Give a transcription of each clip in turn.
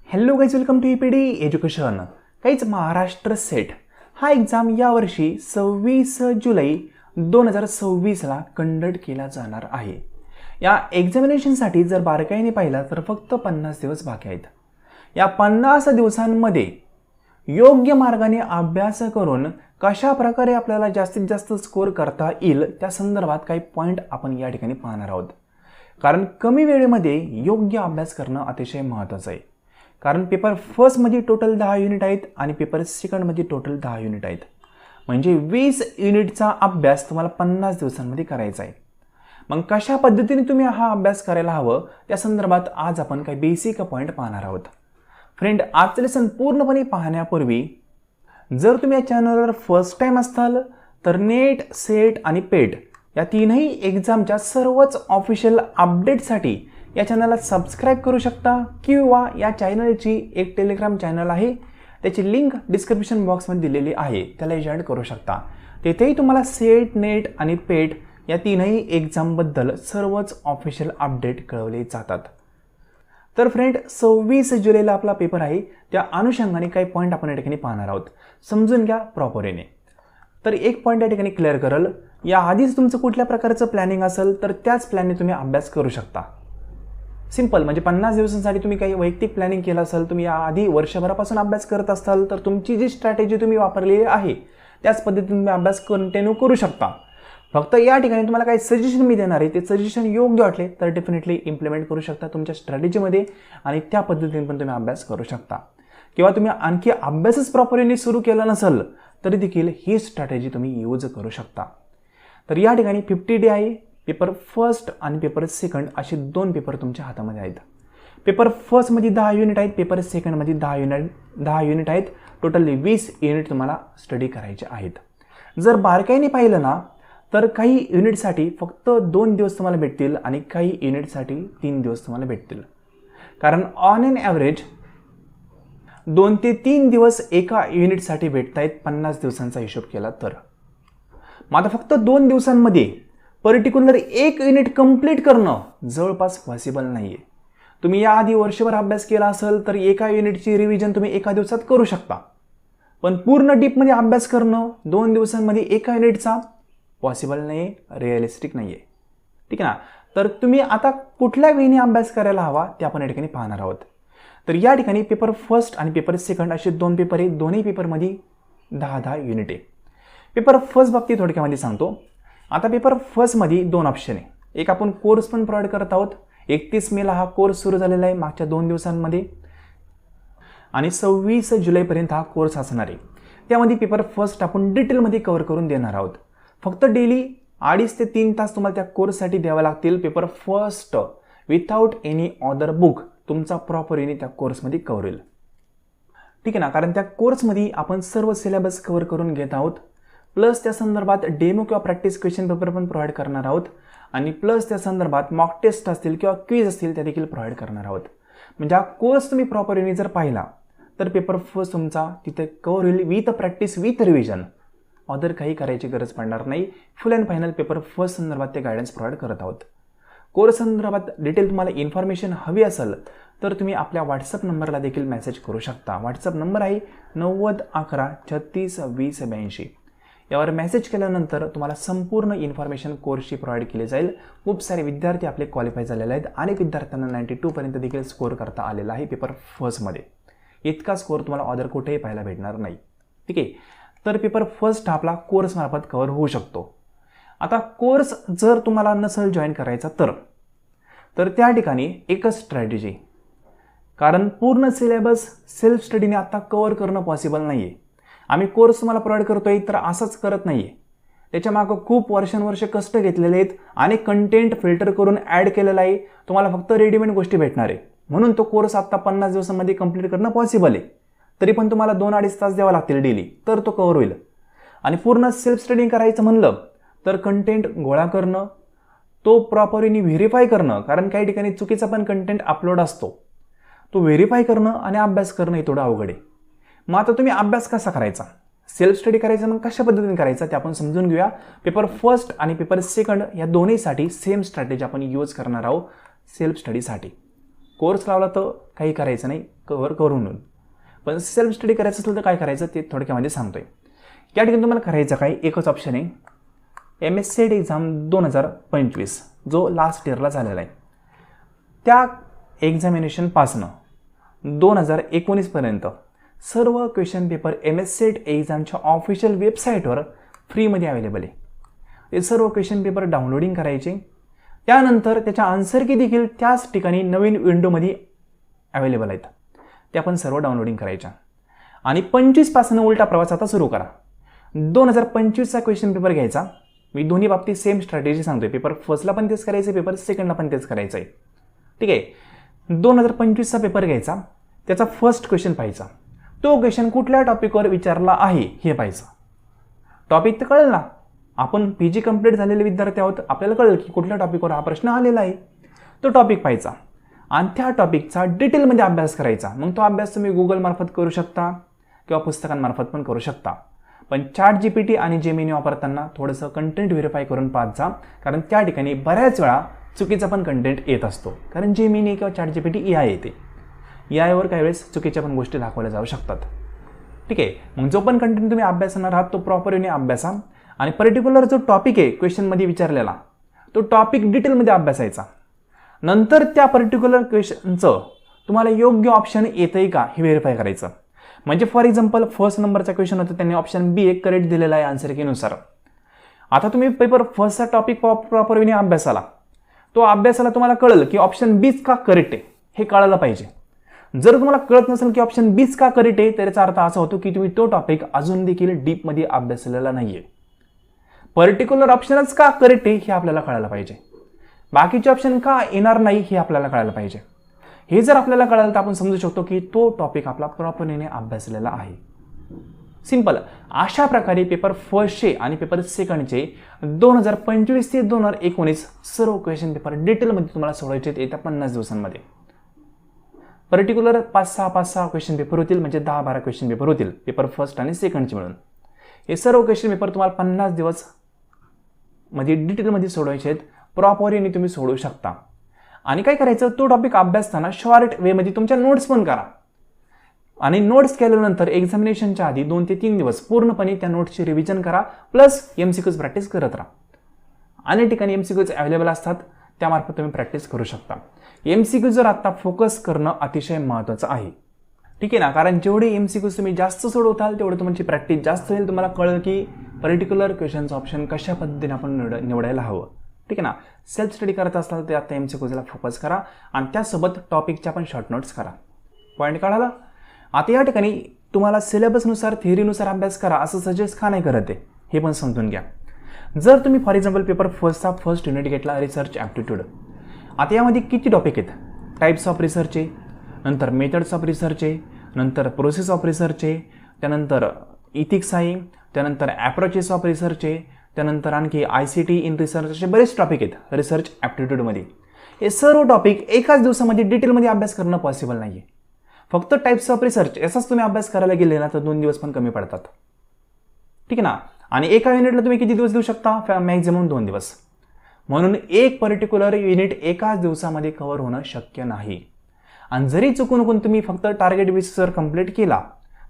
Hello guys, welcome to EPD education. काहीच Maharashtra set हा exam यावर्षी 26 जुलै 2026ला कंडक्ट केला जाणार आहे. या एक्झामिनेशनसाठी जर बारकाईने पाहिलं तर फक्त 50 दिवस बाकी आहेत. या 50 दिवसांमध्ये योग्य मार्गाने अभ्यास करून कशा प्रकारे आपल्याला जास्तीत जास्त स्कोअर करता येईल त्या संदर्भात काही पॉईंट आपण या ठिकाणी पाहणार आहोत. कारण कमी वेळेमध्ये योग्य अभ्यास करणं अतिशय महत्त्वाचं आहे. कारण पेपर फर्स्टमध्ये टोटल 10 युनिट आहेत आणि पेपर सेकंडमध्ये टोटल 10 युनिट आहेत. म्हणजे 20 युनिटचा अभ्यास तुम्हाला 50 दिवसांमध्ये करायचा आहे. मग कशा पद्धतीने तुम्ही हा अभ्यास करायला हवं त्या संदर्भात आज आपण काही बेसिक पॉईंट पाहणार आहोत. फ्रेंड, आजचं लेसन पूर्णपणे पाहण्यापूर्वी जर तुम्ही या चॅनलवर फर्स्ट टाइम असाल तर नेट, सेट आणि पेट या तीनही एक्झामच्या सर्वच ऑफिशियल अपडेटसाठी या चॅनलला सबस्क्राईब करू शकता किंवा या चॅनलची एक टेलिग्राम चॅनल आहे, त्याची लिंक डिस्क्रिप्शन बॉक्समध्ये दिलेली आहे, त्याला जॉईन करू शकता. तेथेही तुम्हाला सेट, नेट आणि पेट या तीनही एक्झामबद्दल सर्वच ऑफिशियल अपडेट कळवले जातात. तर फ्रेंड, 26 जुलैला आपला पेपर आहे. त्या अनुषंगाने काही पॉईंट आपण या ठिकाणी पाहणार आहोत. समजून घ्या प्रॉपरने. तर एक पॉईंट या ठिकाणी क्लिअर करेल. या आधीच तुमचं कुठल्या प्रकारचं प्लॅनिंग असेल तर त्याच प्लॅनने तुम्ही अभ्यास करू शकता. सिंपल, म्हणजे 50 दिवसांसाठी तुम्ही काही वैयक्तिक प्लॅनिंग केलं असेल, तुम्ही आधी वर्षभरापासून अभ्यास करत असाल तर तुमची जी स्ट्रॅटेजी तुम्ही वापरलेली आहे त्याच पद्धतीने तुम्ही अभ्यास कंटिन्यू करू शकता. फक्त या ठिकाणी तुम्हाला काही सजेशन मी देणार आहे, ते सजेशन योग्य वाटले तर डेफिनेटली इम्प्लिमेंट करू शकता तुमच्या स्ट्रॅटेजीमध्ये आणि त्या पद्धतीने पण तुम्ही अभ्यास करू शकता. किंवा तुम्ही आणखी अभ्यासच प्रॉपरली सुरू केला नसेल तरी देखील ही स्ट्रॅटेजी तुम्ही यूज करू शकता. तर या ठिकाणी 50 डे आहे. पेपर फर्स्ट आणि पेपर सेकंड असे दोन पेपर तुमच्या हातामध्ये आहेत. पेपर फर्स्टमध्ये 10 युनिट आहेत, पेपर सेकंडमध्ये 10 युनिट आहेत. टोटल 20 युनिट तुम्हाला स्टडी करायचे आहेत. जर बारकाईने पाहिलं ना तर काही युनिटसाठी फक्त 2 दिवस तुम्हाला भेटतील आणि काही युनिटसाठी 3 दिवस तुम्हाला भेटतील. कारण ऑन एन ॲव्हरेज 2 ते 3 दिवस एका युनिटसाठी भेटत आहेत 50 दिवसांचा हिशोब केला तर. मग आता फक्त 2 दिवसांमध्ये पर्टिक्युलर एक युनिट कंप्लीट करणं जवळपास पॉसिबल नाही आहे. तुम्ही याआधी वर्षभर अभ्यास केला असेल तर एका युनिटची रिव्हिजन तुम्ही एका दिवसात करू शकता. पण पूर्ण डीपमध्ये अभ्यास करणं 2 दिवसांमध्ये एका युनिटचा पॉसिबल नाही आहे, रिअलिस्टिक नाही आहे. ठीक आहे ना. तर तुम्ही आता कुठल्या वेळी अभ्यास करायला हवा ते आपण या ठिकाणी पाहणार आहोत. तर या ठिकाणी पेपर फर्स्ट आणि पेपर सेकंड असे दोन पेपर आहेत. दोन्ही पेपरमध्ये 10 युनिट आहे. पेपर फर्स्ट बाबतीत थोडक्यामध्ये सांगतो. आता पेपर फर्स्टमध्ये 2 ऑप्शन आहे. एक आपण कोर्स पण प्रोव्हाइड करत आहोत. 31 मेला हा कोर्स सुरू झालेला आहे मागच्या 2 दिवसांमध्ये आणि 26 जुलैपर्यंत हा कोर्स असणार आहे. त्यामध्ये पेपर फर्स्ट आपण डिटेलमध्ये कव्हर करून देणार आहोत. फक्त डेली 2.5 ते 3 तास तुम्हाला त्या कोर्ससाठी द्यावे लागतील. Paper first without any other book तुमचा प्रॉपरली त्या कोर्समध्ये कव्हर होईल. ठीक आहे ना. कारण त्या कोर्समध्ये आपण सर्व सिलेबस कव्हर करून घेत आहोत. प्लस त्या संदर्भात डेमो किंवा प्रॅक्टिस क्वेश्चन पेपर पण प्रोव्हाइड करणार आहोत आणि प्लस त्या संदर्भात मॉक टेस्ट असतील किंवा क्विज असतील त्या देखील प्रोव्हाइड करणार आहोत. म्हणजे हा कोर्स तुम्ही प्रॉपरली जर पाहिला तर पेपर फर्स्ट तुमचा तिथे कव्हर होईल with practice with revision. Other काही करायची गरज पडणार नाही. फुल अँड फायनल पेपर फर्स्ट संदर्भात ते गायडन्स प्रोव्हाइड करत आहोत. कोर्स संदर्भात डिटेल तुम्हाला इन्फॉर्मेशन हवी असेल तर तुम्ही आपल्या व्हॉट्सअप नंबरला देखील मेसेज करू शकता. व्हॉट्सअप नंबर आहे 90 11 36 20 82. यावर मेसेज केल्यानंतर तुम्हाला संपूर्ण इन्फॉर्मेशन कोर्सची प्रोव्हाइड केली जाईल. खूप सारे विद्यार्थी आपले क्वालिफाय झालेले आहेत. अनेक विद्यार्थ्यांना 92 पर्यंत देखील स्कोअर करता आलेला आहे पेपर फर्स्टमध्ये. इतका स्कोअर तुम्हाला अदर कुठेही पाहायला भेटणार नाही. ठीक आहे. तर पेपर फर्स्ट आपला कोर्समार्फत कव्हर होऊ शकतो. आता कोर्स जर तुम्हाला नसेल जॉईन करायचा तर त्या ठिकाणी एकच स्ट्रॅटेजी. कारण पूर्ण सिलेबस सेल्फ स्टडीने आता कव्हर करणं पॉसिबल नाही आहे. आम्ही कोर्स तुम्हाला प्रोव्हाइड करतोय तर असंच करत नाही आहे. त्याच्यामागं खूप वर्षानुवर्ष कष्ट घेतलेले आहेत आणि कंटेंट फिल्टर करून ॲड केलेलं आहे. तुम्हाला फक्त रेडीमेड गोष्टी भेटणार आहे. म्हणून तो कोर्स आत्ता 50 दिवसांमध्ये कंप्लीट करणं पॉसिबल आहे. तरी पण तुम्हाला 2-2.5 तास द्यावा लागतील डेली तर तो कव्हर होईल. आणि पूर्ण सेल्फ स्टडी करायचं म्हणलं तर कंटेंट गोळा करणं, तो प्रॉपरली व्हेरीफाय करणं, कारण काही ठिकाणी चुकीचा पण कंटेंट अपलोड असतो, तो व्हेरीफाय करणं आणि अभ्यास करणं हे थोडं अवघड आहे. मग आता तुम्ही अभ्यास कसा करायचा, सेल्फ स्टडी करायचा, मग कशा पद्धतीने करायचा ते आपण समजून घेऊया. पेपर फर्स्ट आणि पेपर सेकंड या दोन्हीसाठी सेम स्ट्रॅटेजी आपण यूज करणार आहोत सेल्फ स्टडीसाठी. कोर्स लावला तर काही करायचं नाही, कव्हर करून. पण सेल्फ स्टडी करायचं असेल तर काय करायचं ते थोडक्यामध्ये सांगतोय. या ठिकाणी तुम्हाला करायचं काय, एकच ऑप्शन आहे, MSCET एक्झाम 2025 जो लास्ट इयरला झालेला आहे त्या एक्झामिनेशनपासनं 2019पर्यंत सर्व क्वेश्चन पेपर MSCET एक्झामच्या ऑफिशियल वेबसाईटवर फ्रीमध्ये अवेलेबल आहे. ते सर्व क्वेश्चन पेपर डाउनलोडिंग करायचे, त्यानंतर त्याच्या आन्सर की देखील त्याच ठिकाणी नवीन विंडोमध्ये अवेलेबल आहेत, त्या पण सर्व डाउनलोडिंग करायच्या. आणि 25पासून उलटा प्रवास आता सुरू करा. 2025चा क्वेश्चन पेपर घ्यायचा. मी दोन्ही बाबतीत सेम स्ट्रॅटेजी सांगतोय, पेपर फर्स्टला पण तेच करायचं, पेपर सेकंडला पण तेच करायचं आहे. ठीक आहे. 2025चा पेपर घ्यायचा, त्याचा फर्स्ट क्वेश्चन पाहायचा, तो क्वेश्चन कुठल्या टॉपिकवर विचारला आहे हे पाहायचं. टॉपिक तर कळेल ना, आपण PG कंप्लीट झालेले विद्यार्थी आहोत, आपल्याला कळेल की कुठल्या टॉपिकवर हा प्रश्न आलेला आहे. तो टॉपिक पाहायचा आणि त्या टॉपिकचा डिटेलमध्ये अभ्यास करायचा. मग तो अभ्यास तुम्ही गुगलमार्फत करू शकता किंवा पुस्तकांमार्फत पण करू शकता. पण ChatGPT आणि जेमिनी वापरताना थोडंसं कंटेंट व्हेरीफाय करून पाहत जा, कारण त्या ठिकाणी बऱ्याच वेळा चुकीचा पण कंटेंट येत असतो. कारण जेमिनी किंवा ChatGPT AI येते, यावर काही वेळेस चुकीच्या पण गोष्टी दाखवल्या जाऊ शकतात. ठीक आहे. मग जो पण कंटेंट तुम्ही अभ्यासणार आहात तो प्रॉपरली अभ्यासा आणि पर्टिक्युलर जो टॉपिक आहे क्वेश्चनमध्ये विचारलेला तो टॉपिक डिटेलमध्ये अभ्यासायचा. नंतर त्या पर्टिक्युलर क्वेश्चनचं तुम्हाला योग्य ऑप्शन येतंय का हे व्हेरीफाय करायचं. म्हणजे फॉर एक्झाम्पल फर्स्ट नंबरचा क्वेश्चन होता, त्यांनी ऑप्शन B एक करेक्ट दिलेला आहे आन्सर कीनुसार. आता तुम्ही पेपर फर्स्टचा टॉपिक प्रॉपर वेने अभ्यासाला, तो अभ्यासाला तुम्हाला कळलं की ऑप्शन Bच का करेक्ट आहे हे कळायला पाहिजे. जर तुम्हाला कळत नसेल की ऑप्शन Bच का करेक्ट आहे, त्याचा अर्थ असा होतो की तुम्ही तो टॉपिक अजून देखील डीपमध्ये अभ्यासलेला नाहीये. पर्टिक्युलर ऑप्शनच का करेक्ट आहे हे आपल्याला कळायला पाहिजे, बाकीचे ऑप्शन का येणार नाही हे आपल्याला कळायला पाहिजे. हे जर आपल्याला कळालं तर आपण समजू शकतो की तो टॉपिक आपला प्रॉपरने अभ्यासलेला आहे. सिंपल. अशा प्रकारे पेपर फर्स्टचे आणि पेपर सेकंडचे 2025 ते 2019 सर्व क्वेश्चन पेपर डिटेलमध्ये तुम्हाला सोडवायचे येत्या 50 दिवसांमध्ये. पर्टिक्युलर 5-6 क्वेश्चन पेपर होतील, म्हणजे 10-12 क्वेश्चन पेपर होतील पेपर फर्स्ट आणि सेकंडचे मिळून. हे सर्व क्वेश्चन पेपर तुम्हाला 50 दिवस मध्ये डिटेलमध्ये सोडवायचे आहेत, प्रॉपरली तुम्ही सोडवू शकता. आणि काय करायचं, तो टॉपिक अभ्यासताना शॉर्ट वेमध्ये तुमच्या नोट्स पण करा. आणि नोट्स केल्यानंतर एक्झामिनेशनच्या आधी 2 ते 3 दिवस पूर्णपणे त्या नोट्सची रिव्हिजन करा, प्लस MCQs प्रॅक्टिस करत राहा. अनेक ठिकाणी MCQs अवेलेबल असतात, त्यामार्फत तुम्ही प्रॅक्टिस करू शकता. MCQजवर आता फोकस करणं अतिशय महत्त्वाचं आहे. ठीक आहे ना, कारण जेवढे MCQs तुम्ही जास्त सोडवताल तेवढं तुमची प्रॅक्टिस जास्त होईल. तुम्हाला कळेल की पर्टिक्युलर क्वेश्चनचं ऑप्शन कशा पद्धतीने आपण निवडायला हवं. ठीक आहे ना. सेल्फ स्टडी करत असाल तर आता MCQsला फोकस करा आणि त्यासोबत टॉपिकच्या पण शॉर्ट नोट्स करा. पॉईंट काढाला. आता या ठिकाणी तुम्हाला सिलेबसनुसार थेअरीनुसार अभ्यास करा असं सजेस्ट का नाही करत आहे हे पण समजून घ्या. जर तुम्ही फॉर एक्झाम्पल पेपर फर्स्टचा फर्स्ट युनिट घेतला रिसर्च ॲप्टिट्यूड, आता यामध्ये किती टॉपिक आहेत, टाईप्स ऑफ रिसर्चचे, नंतर मेथड्स ऑफ रिसर्चचे, नंतर प्रोसेस ऑफ रिसर्चचे, त्यानंतर इथिक्स आहे, त्यानंतर ॲप्रोचेस ऑफ रिसर्चचे, त्यानंतर आणखी ICT इन रिसर्च, असे बरेच टॉपिक आहेत रिसर्च ॲप्टिट्यूडमध्ये. हे सर्व टॉपिक एकाच दिवसामध्ये डिटेलमध्ये अभ्यास करणं पॉसिबल नाही आहे. फक्त टाईप्स ऑफ रिसर्च याचाच तुम्ही अभ्यास करायला गेले ना तर 2 दिवस पण कमी पडतात. ठीक आहे ना. आणि एका युनिटला तुम्ही किती दिवस देऊ शकता, मॅक्झिमम 2 दिवस. म्हणून एक पर्टिक्युलर युनिट एकाच दिवसामध्ये कव्हर होणं शक्य नाही. आणि जरी चुकून तुम्ही फक्त टार्गेट बेसिसवर कंप्लीट केला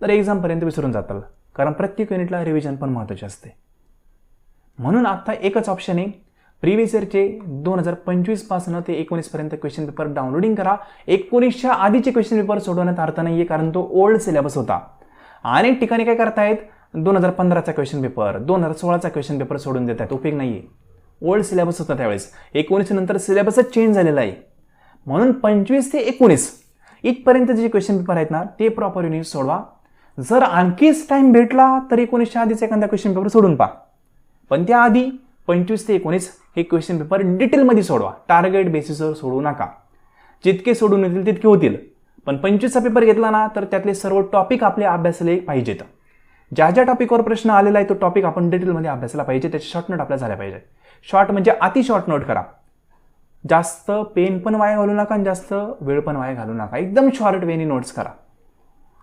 तर एक्झामपर्यंत विसरून जाताल, कारण प्रत्येक युनिटला रिव्हिजन पण महत्त्वाचे असते. म्हणून आता एकच ऑप्शन आहे, प्रिव्हियस इयरचे 2025 पासून ते 19 पर्यंत क्वेश्चन पेपर डाउनलोडिंग करा. 19च्या आधीचे क्वेश्चन पेपर सोडवण्यात अर्थ नाहीये, कारण तो ओल्ड सिलेबस होता. अनेक ठिकाणी काय करतायत, 2015चा क्वेश्चन पेपर 2016चा क्वेश्चन पेपर सोडून देत आहेत, उपयोग नाहीये. ओल्ड सिलेबस होता त्यावेळेस, 19 नंतर सिलेबसच चेंज झालेला आहे. म्हणून 25 ते 19 इथपर्यंत जे क्वेश्चन पेपर आहेत ना ते प्रॉपर युनिट सोडवा. जर आणखीच टाइम भेटला तर 19च्या आधीचा एखादा क्वेश्चन पेपर सोडून पहा, पण त्याआधी 25 ते 19 हे क्वेश्चन पेपर डिटेलमध्ये सोडवा. टार्गेट बेसिसवर सोडवू नका. जितके सोडून येतील तितके होतील, पण 25चा पेपर घेतला ना तर त्यातले सर्व टॉपिक आपले अभ्यासले पाहिजेत. ज्या ज्या टॉपिकवर प्रश्न आलेला आहे तो टॉपिक आपण डिटेलमध्ये अभ्यासायला पाहिजे, त्याचे शॉर्ट नोट आपल्याला झाल्या पाहिजे. शॉर्ट म्हणजे अति शॉर्ट नोट करा. जास्त पेन पण वाया घालू नका आणि जास्त वेळ पण वाया घालू नका. एकदम शॉर्ट वेनी नोट्स करा.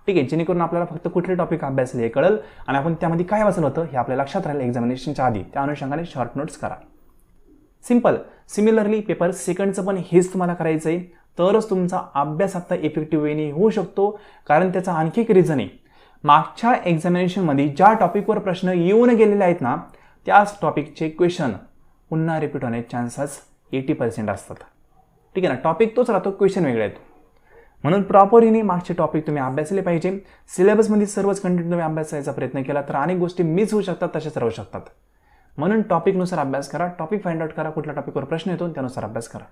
ठीक आहे, जेणेकरून आपल्याला फक्त कुठले टॉपिक अभ्यासले हे कळेल आणि आपण त्यामध्ये काय वाचलं होतं हे आपल्या लक्षात राहील एक्झामिनेशनच्या आधी. त्या अनुषंगाने शॉर्ट नोट्स करा. सिंपल. सिमिलरली पेपर सेकंडचं पण हेच तुम्हाला करायचं आहे. तरच तुमचा अभ्यास आता इफेक्टिव्ह वेने होऊ शकतो. कारण त्याचा आणखी एक रिझन आहे, मागच्या एक्झामिनेशनमध्ये ज्या टॉपिकवर प्रश्न येऊन गेलेले आहेत ना, त्याच टॉपिकचे क्वेश्चन पुन्हा रिपीट होण्याचे चान्सेस 80% असतात. ठीक आहे ना, टॉपिक तोच राहतो, क्वेश्चन वेगळे आहेत. म्हणून प्रॉपरली मागचे टॉपिक तुम्ही अभ्यासले पाहिजे. सिलेबसमध्ये सर्वच कंटेंट तुम्ही अभ्यासायचा प्रयत्न केला तर अनेक गोष्टी मिस होऊ शकतात, तशाच राहू शकतात. म्हणून टॉपिकनुसार अभ्यास करा, टॉपिक फाइंड आउट करा, कुठल्या टॉपिकवर प्रश्न येतो त्यानुसार अभ्यास करा.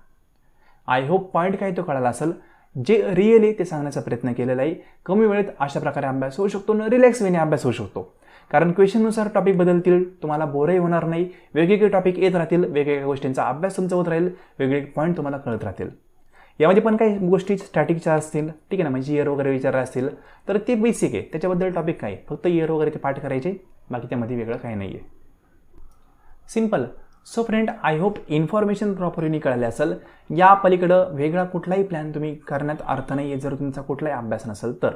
आय होप पॉईंट काय तो कळाला असेल. जे रिअल आहे ते सांगण्याचा प्रयत्न केलेला आहे. कमी वेळेत अशा प्रकारे अभ्यास होऊ शकतो, रिलॅक्स वेने अभ्यास होऊ शकतो. कारण क्वेश्चननुसार टॉपिक बदलतील, तुम्हाला बोरही होणार नाही. वेगवेगळे टॉपिक येत राहतील, वेगवेगळ्या गोष्टींचा अभ्यास तुमचा होत राहील, वेगवेगळे पॉईंट तुम्हाला कळत राहतील. यामध्ये पण काही गोष्टी स्टॅटिकच्या असतील, ठीक आहे ना, म्हणजे इयर वगैरे विचारले असतील तर ते बेसिक आहे, त्याच्याबद्दल टॉपिक काय, फक्त इयर वगैरे ते पाठ करायचे, बाकी त्यामध्ये वेगळं काही नाही आहे. Simple. So friend, I hope information properly कळाले असेल. या पलीकडं वेगळा कुठलाही प्लॅन तुम्ही करण्यात अर्थ नाही आहे जर तुमचा कुठलाही अभ्यास नसेल तर,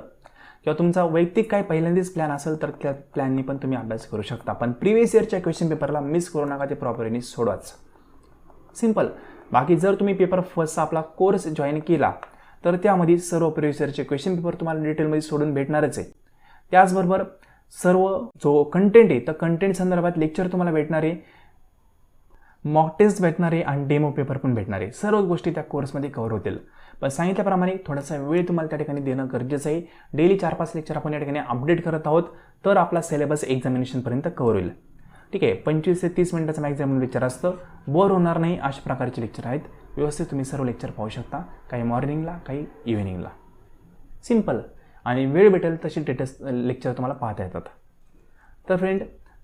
किंवा तुमचा वैयक्तिक काही पहिल्यांदाच प्लॅन असेल तर त्या प्लॅननी पण तुम्ही अभ्यास करू शकता. पण प्रिव्हियस इयरच्या क्वेश्चन पेपरला मिस करू नका, ते प्रॉपरली सोडवाच. सिम्पल. बाकी जर तुम्ही पेपर फर्स्टचा आपला कोर्स जॉईन केला तर त्यामध्ये सर्व प्रिव्हियस इयरचे क्वेश्चन पेपर तुम्हाला डिटेलमध्ये सोडून भेटणारच आहे. त्याचबरोबर सर्व जो कंटेंट आहे तर कंटेंट संदर्भात लेक्चर तुम्हाला भेटणार आहे, मॉक टेस्ट भेटणार आहे आणि डेमो पेपर पण भेटणार आहे. सर्व गोष्टी त्या कोर्समध्ये कव्हर होतील. पण सांगितल्याप्रमाणे थोडासा वेळ तुम्हाला त्या ठिकाणी देणं गरजेचं आहे. डेली 4-5 लेक्चर आपण या ठिकाणी अपडेट करत आहोत, तर आपला सिलेबस एक्झामिनेशनपर्यंत कव्हर होईल. ठीक आहे. 25 ते 30 मिनिटाचं मॅक्झिमम लेक्चर असतं, बोर होणार नाही अशा प्रकारचे लेक्चर आहेत. व्यवस्थित तुम्ही सर्व लेक्चर पाहू शकता, काही मॉर्निंगला काही इव्हिनिंगला. सिम्पल. आणि वेळ भेटेल तशी लेक्चर तुम्हाला पाहता येतात. तर फ्रेंड,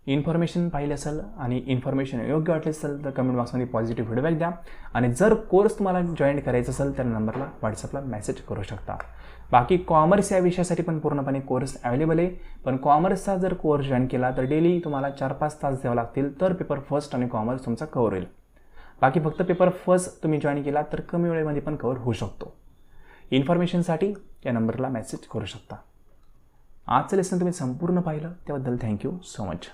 इन्फॉर्मेशन पाहिली असेल आणि इन्फॉर्मेशन योग्य वाटली असेल तर कमेंट बॉक्समध्ये पॉझिटिव्ह फीडबॅक द्या. आणि जर कोर्स तुम्हाला जॉईन करायचा असेल तर नंबरला व्हॉट्सअपला मेसेज करू शकता. बाकी कॉमर्स या विषयासाठी पण पूर्णपणे कोर्स अवेलेबल आहे. पण कॉमर्सचा जर कोर्स जॉईन केला तर डेली तुम्हाला 4-5 तास द्यावं लागतील, तर पेपर फर्स्ट आणि कॉमर्स तुमचा कव्हर होईल. बाकी फक्त पेपर फर्स्ट तुम्ही जॉईन केला तर कमी वेळेमध्ये पण कव्हर होऊ शकतो. इन्फॉर्मेशनसाठी या नंबरला मेसेज करू शकता. आजचं लेसन तुम्ही संपूर्ण पाहिलं त्याबद्दल थँक्यू सो मच.